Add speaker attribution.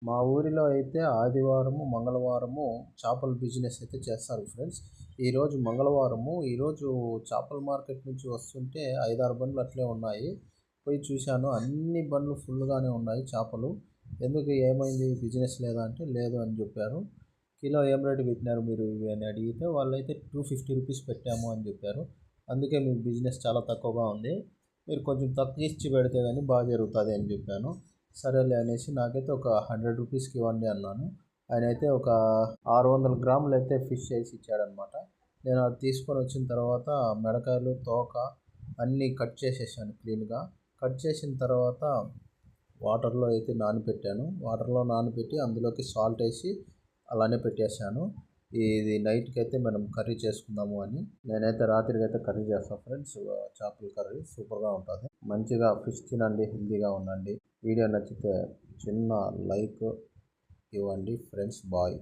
Speaker 1: మా ఊరిలో అయితే ఆదివారము, మంగళవారము చేపల బిజినెస్ అయితే చేస్తారు ఫ్రెండ్స్. ఈరోజు మంగళవారము. ఈరోజు చేపల మార్కెట్ నుంచి వస్తుంటే 5, 6 బండ్లు అట్లే ఉన్నాయి. పోయి చూశాను. అన్ని బండ్లు ఫుల్గానే ఉన్నాయి చేపలు. ఎందుకు ఏమైంది బిజినెస్ లేదా అంటే లేదు అని చెప్పారు. కిలో ఏం రేటు పెట్టినారు మీరు ఇవి అని అడిగితే వాళ్ళైతే 250 రూపీస్ పెట్టాము అని చెప్పారు. అందుకే మీ బిజినెస్ చాలా తక్కువగా ఉంది. మీరు కొంచెం తక్కువ ఇచ్చి పెడితే కానీ బాగా జరుగుతుంది అని చెప్పాను. సరేలే అనేసి నాకైతే ఒక 100 రూపీస్కి ఇవ్వండి అన్నాను. ఆయన అయితే ఒక 600 గ్రాములు అయితే ఫిష్ వేసి ఇచ్చాడనమాట. నేను అది తీసుకొని వచ్చిన తర్వాత మెడకాయలు, తోక అన్నీ కట్ చేసేసాను క్లీన్గా. కట్ చేసిన తర్వాత వాటర్లో అయితే నానబెట్టాను. వాటర్లో నానబెట్టి అందులోకి సాల్ట్ వేసి అలానే పెట్టేశాను. ఇది నైట్కి అయితే మనం కర్రీ చేసుకుందాము అని. నేనైతే రాత్రికి అయితే కర్రీ చేస్తాను ఫ్రెండ్స్. చేపల కర్రీ సూపర్గా ఉంటుంది. మంచిగా ఫిష్ తినండి, హెల్తీగా ఉండండి. వీడియో నచ్చితే చిన్న లైక్ ఇవ్వండి ఫ్రెండ్స్. బాయ్.